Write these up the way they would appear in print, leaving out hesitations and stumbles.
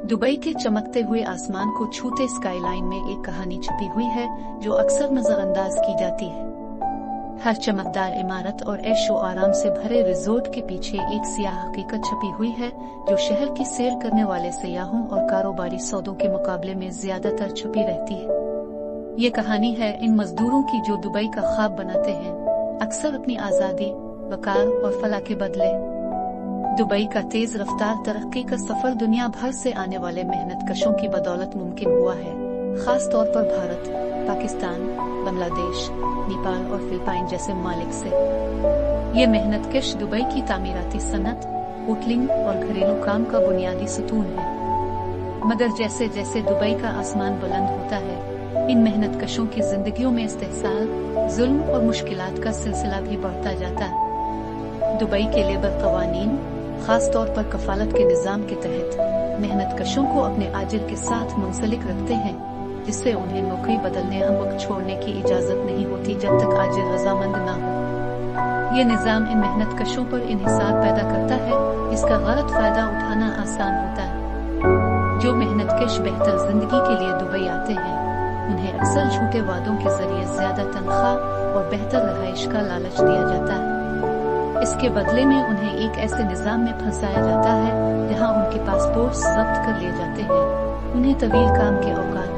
Dubai के चमकते हुए आसमान को छूते स्काईलाइन में एक कहानी छुपी हुई है जो अक्सर नजरअंदाज की जाती है। हर चमकदार इमारत और ऐशो आराम से भरे रिजोर्ट के पीछे एक सियाह हकीकत छुपी हुई है जो शहर की सैर करने वाले सयाहों और कारोबारी सौदों के मुकाबले में ज्यादातर छुपी रहती है। ये कहानी है इन मजदूरों की जो दुबई का ख्वाब बनाते हैं, अक्सर अपनी आजादी, वकार और फलाह के बदले। दुबई का तेज रफ्तार तरक्की का सफर दुनिया भर से आने वाले मेहनतकशों की बदौलत मुमकिन हुआ है, खास तौर पर भारत, पाकिस्तान, बांग्लादेश, नेपाल और फिलिपाइन जैसे ममालिक से। ये मेहनतकश दुबई की तामीराती सनत, होटलिंग और घरेलू काम का बुनियादी सुतून है। मगर जैसे जैसे दुबई का आसमान बुलंद होता है, इन मेहनतकशों की जिंदगियों में इस्तेहसाल, जुल्म और मुश्किलात का सिलसिला भी बढ़ता जाता है। दुबई के लेबर कवानीन, खास तौर पर कफालत के निजाम के तहत मेहनतकशों को अपने आजिर के साथ मुंसलिक रखते हैं, जिससे उन्हें नौकरी बदलने या मुल्क छोड़ने की इजाजत नहीं होती जब तक आजिर रजामंद न हो। ये निजाम इन मेहनतकशों पर इन्हिसार पैदा करता है, इसका गलत फायदा उठाना आसान होता है। जो मेहनतकश बेहतर जिंदगी के लिए दुबई आते हैं, उन्हें अक्सर झूठे वादों के जरिए ज्यादा तनख्वाह और बेहतर रहाइश का लालच दिया जाता है। इसके बदले में उन्हें एक ऐसे निजाम में फंसाया जाता है जहां उनके पासपोर्ट जब्त कर लिए जाते हैं, उन्हें तवील काम के औकात,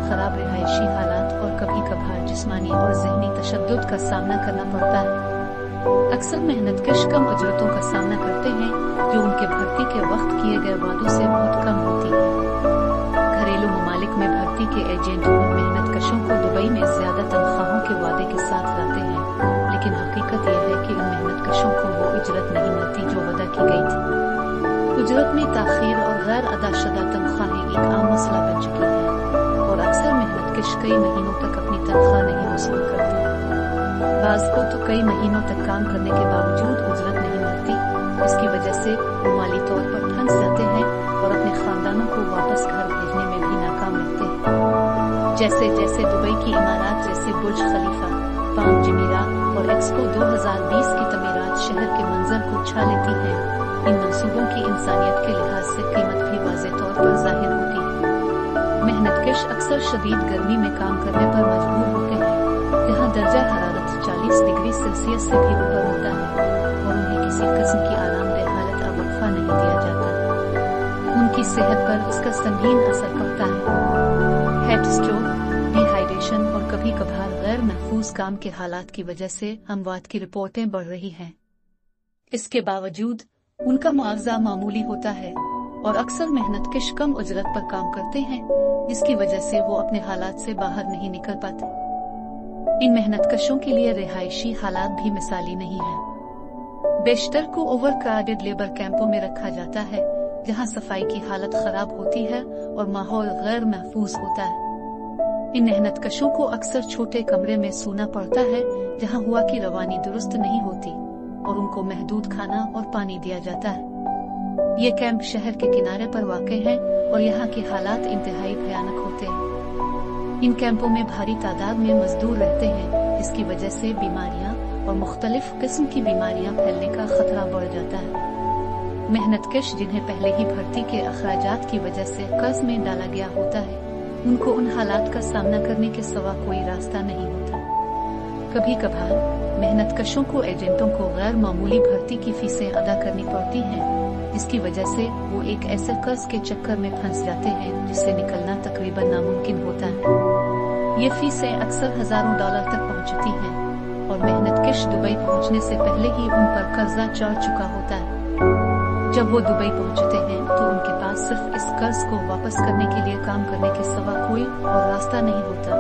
खराब रिहायशी हालात और कभी कभार जिस्मानी और जहनी तशद्दुद का सामना करना पड़ता है। अक्सर मेहनतकश कम उजरतों का सामना करते हैं जो उनके भर्ती के वक्त किए गए वादों से बहुत कम होती है। घरेलू ममालिक में भर्ती के एजेंट और मेहनतकशों को दुबई में ज्यादा तनख्वाहों के वादे के साथ लाते हैं, लेकिन हकीकत यह है कि इन मेहनतकशों को वो उजरत नहीं मिलती जो वादा की गई थी। उजरत में ताखीर और गैर अदाशुदा तनख्वाहें एक आम मसला बन चुकी है और अक्सर मेहनतकश कई महीनों तक अपनी तनख्वाह नहीं वसूल करते। बाज़ को तो कई महीनों तक काम करने के बावजूद उजरत नहीं मिलती, इसकी वजह से वो माली तौर पर फंस जाते हैं और अपने खानदानों को वापस घर भेजने में भी नाकाम रहते हैं। जैसे जैसे दुबई की इमारत जैसे बुर्ज खलीफा, पाम जमीरात और एक्सपो 2020 की तमीरात शहर के मंजर को छा लेती है, इन मंसूबों की इंसानियत के लिहाज से कीमत भी वाज़ेह तौर पर जाहिर होती है। मेहनतकश अक्सर शदीद गर्मी में काम करने पर मजबूर होते हैं, जहां दर्जा हरारत 40 डिग्री सेल्सियस से भी ऊपर होता है और उन्हें किसी किस्म की आरामदेह हालत का वक्फा नहीं दिया जाता। उनकी सेहत पर उसका संगीन असर पड़ता है। हेड स्ट्रोक, डिहाइड्रेशन और कभी कभार गैर महफूज काम के हालात की वजह से अमवात की रिपोर्टें बढ़ रही हैं। इसके बावजूद उनका मुआवजा मामूली होता है और अक्सर मेहनतकश कम उजरत पर काम करते हैं, जिसकी वजह से वो अपने हालात से बाहर नहीं निकल पाते। इन मेहनतकशों के लिए रिहायशी हालात भी मिसाली नहीं है। बेशतर को ओवर क्राउडेड लेबर कैंपों में रखा जाता है, जहां सफाई की हालत खराब होती है और माहौल गैर महफूज होता है। इन मेहनतकशों को अक्सर छोटे कमरे में सोना पड़ता है, जहां हवा की रवानी दुरुस्त नहीं होती और उनको महदूद खाना और पानी दिया जाता है। ये कैंप शहर के किनारे पर वाक़ हैं और यहाँ के हालात इंतहाई भयानक होते हैं। इन कैंपों में भारी तादाद में मजदूर रहते हैं, जिसकी वजह से बीमारियां और मुख्तलिफ किस्म की बीमारियां फैलने का खतरा बढ़ जाता है। मेहनतकश जिन्हें पहले ही भर्ती के अखराजात की वजह से कर्ज में डाला गया होता है, उनको उन हालात का सामना करने के सिवा कोई रास्ता नहीं होता। कभी कभार मेहनतकशों को एजेंटों को गैर मामूली भर्ती की फीसें अदा करनी पड़ती हैं, जिसकी वजह से वो एक ऐसे कर्ज के चक्कर में फंस जाते हैं जिससे निकलना तकरीबन नामुमकिन होता है। ये फीसें अक्सर हजारों डॉलर तक पहुंचती हैं और मेहनतकश दुबई पहुंचने से पहले ही उन पर कर्जा चढ़ चुका होता है। जब वो दुबई पहुंचते हैं तो उनके पास सिर्फ इस कर्ज को वापस करने के लिए काम करने के सिवा कोई और रास्ता नहीं होता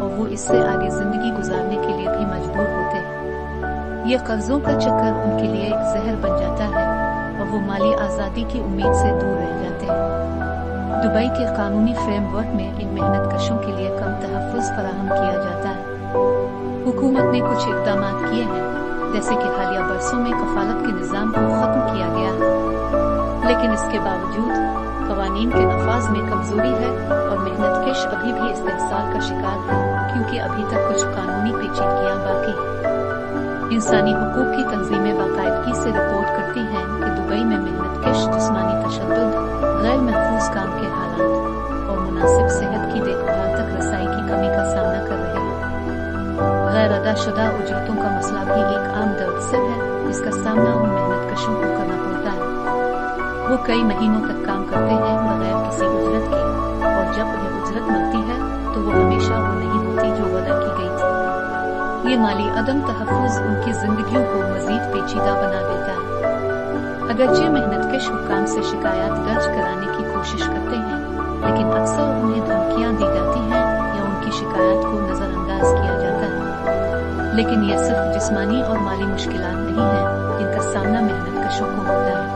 और वो इससे आगे जिंदगी गुजारने के लिए भी मजबूर होते हैं। ये कर्जों का चक्कर उनके लिए एक जहर बन जाता है और वो माली आज़ादी की उम्मीद से दूर रह जाते हैं। दुबई के कानूनी फ्रेमवर्क में इन मेहनतकशों के लिए कम तहफ़्फ़ुज़ फराहम किया जाता है। हुकूमत ने कुछ इक़दाम किए हैं, जैसे कि हालिया बरसों में कफालत के निज़ाम को ख़त्म किया गया है, लेकिन इसके बावजूद कवानीन के नफाज में कमजोरी है और मेहनतकश अभी भी इस्तेहसाल का शिकार है, क्योंकि अभी तक कुछ कानूनी पेचीदगियां बाकी हैं। इंसानी हुकूक की तंजीमें बाकायदगी से रिपोर्ट करती हैं कि दुबई में मेहनतकश जिस्मानी तशद्दुद, गैर महफूज काम के मुनासिब सेहत की देखभाल तक रसाई की कमी का सामना कर रहे हैं। गैर अदाशुदा उजरतों का मसला भी एक आम दर्द सिर है जिसका सामना उन मेहनतकशों को करना पड़ता है। वो कई महीनों तक काम करते हैं बगैर किसी उजरत के, और जब उन्हें उजरत मिलती है तो वो हमेशा वो नहीं होती जो वादा की गई थी। ये माली अदम तहफ़्फ़ुज़ उनकी जिंदगियों को मजीद पेचीदा बना देता है। अगरचे मेहनतकश हुक्काम से शिकायत दर्ज कराने की कोशिश करते हैं, लेकिन अक्सर उन्हें धमकियां दी जाती हैं या उनकी शिकायत को नजरअंदाज किया जाता है। लेकिन यह सिर्फ जिस्मानी और माली मुश्किलात नहीं है जिनका सामना मेहनतकशों को होता है।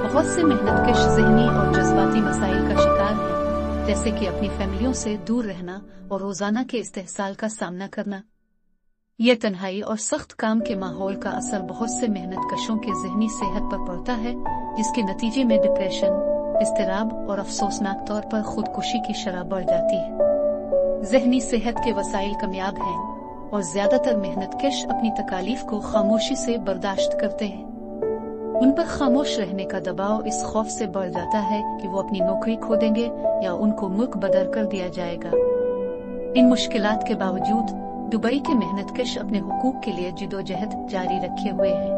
बहुत से मेहनतकश ज़हनी और जज्बाती मसाइल का शिकार हैं, जैसे कि अपनी फैमिलियों से दूर रहना और रोजाना के इस्तेहसाल का सामना करना। ये तन्हाई और सख्त काम के माहौल का असर बहुत से मेहनतकशों के ज़हनी सेहत पर पड़ता है, जिसके नतीजे में डिप्रेशन, इस्तिराब और अफसोसनाक तौर पर खुदकुशी की शरह बढ़ जाती है। ज़हनी सेहत के वसाइल कमयाब हैं और ज्यादातर मेहनतकश अपनी तकालीफ को खामोशी से बर्दाश्त करते हैं। उन पर खामोश रहने का दबाव इस खौफ से बढ़ जाता है कि वो अपनी नौकरी खो देंगे या उनको मुल्क बदर कर दिया जाएगा। इन मुश्किलात के बावजूद दुबई के मेहनतकश अपने हुकूक के लिए जिदोजहद जारी रखे हुए हैं।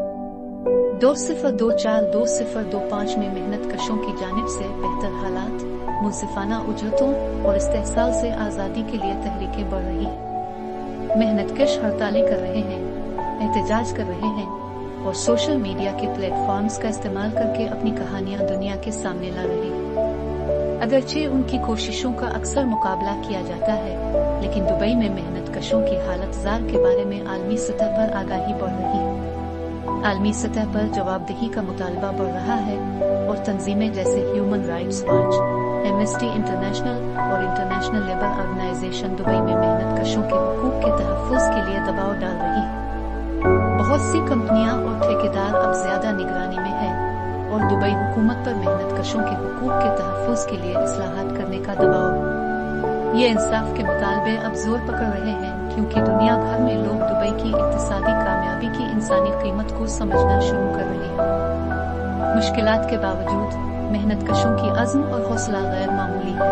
2024-2025 में मेहनतकशों की जानिब से बेहतर हालात, मुनसिफाना उजरतों और इस्तेहसाल से आज़ादी के लिए तहरीकें बढ़ रही हैं। मेहनतकश हड़तालें कर रहे हैं, एहतजाज कर रहे हैं और सोशल मीडिया के प्लेटफॉर्म्स का इस्तेमाल करके अपनी कहानियां दुनिया के सामने ला रहे हैं। अगरचे उनकी कोशिशों का अक्सर मुकाबला किया जाता है, लेकिन दुबई में मेहनतकशों की हालत ज़ार के बारे में आलमी सतह पर आगाही बढ़ रही है। आलमी सतह पर जवाबदेही का मुतालबा बढ़ रहा है और तंजीमें जैसे human rights watch, amnesty international और इंटरनेशनल लेबर ऑर्गेनाइजेशन दुबई में मेहनतकशों के हुकूक के तहफ़्फ़ुज़ के लिए दबाव डाल रही है। बहुत सी कंपनियां और ठेकेदार अब ज्यादा निगरानी में हैं और दुबई हुकूमत पर मेहनतकशों के हुकूक के तहफ़्फ़ुज़ के लिए इस्लाहात करने का दबाव है। ये इंसाफ के मुतालबे अब जोर पकड़ रहे हैं, क्योंकि दुनिया भर में लोग दुबई की इक्तिसादी कामयाबी की इंसानी कीमत को समझना शुरू कर रहे हैं। मुश्किलात के बावजूद मेहनतकशों की अज़्म और हौसला गैर मामूली है।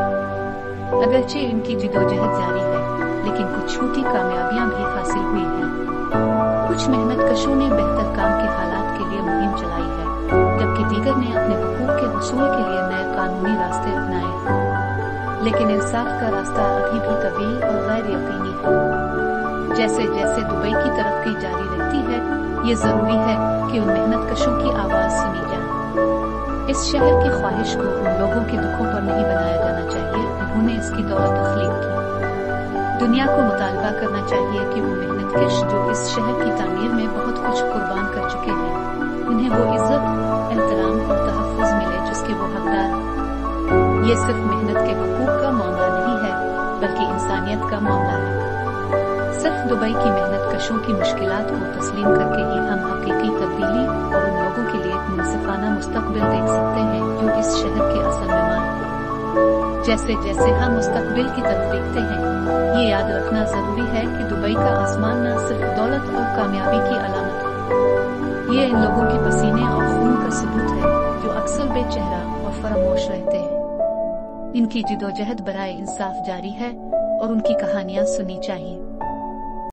अगरचे इनकी जिदोजहद जारी है, लेकिन कुछ छोटी कामयाबियां भी हासिल हुई हैं। कुछ मेहनतकशों ने बेहतर काम के हालात के लिए मुहिम चलाई है, जबकि दीगर ने अपने हुकूक के हुसूल के लिए नए कानूनी रास्ते अपनाए हैं। लेकिन इंसाफ का रास्ता अभी भी तवील और गैर यकीनी है। जैसे जैसे दुबई की तरक्की जारी रहती है, ये जरूरी है कि उन मेहनतकशों की आवाज सुनी जाए। इस शहर की ख्वाहिश को उन लोगों के दुखों पर नहीं बनाया जाना चाहिए जिन्होंने इसकी दौलत तख्लीक की। दुनिया को मुतालबा करना चाहिए कि वो मेहनतकश जो इस शहर की तामीर में बहुत कुछ कुर्बान कर चुके हैं, उन्हें वो इज्जत, एहतराम और तहफ़्फ़ुज़ मिले जिसके वो हकदार हैं। ये सिर्फ मेहनत के हुकूक का मामला नहीं है, बल्कि इंसानियत का मामला है। सिर्फ दुबई की मेहनतकशों की मुश्किलात को तस्लीम करके ही हम हकीकी तब्दीली और उन लोगों के लिए एक मुनसिफाना मुस्तकबिल देख सकते हैं जो इस शहर के असल मेहमान हैं। जैसे जैसे हम मुस्तकबिल की तरफ देखते हैं, ये याद रखना जरूरी है कि दुबई का आसमान न सिर्फ दौलत और कामयाबी की अलामत है, ये इन लोगों के पसीने और खून का सबूत है जो अक्सर बेचेहरा और फरामोश रहते हैं। इनकी जिदोजहद बराए इंसाफ जारी है और उनकी कहानियां सुनी चाहिए।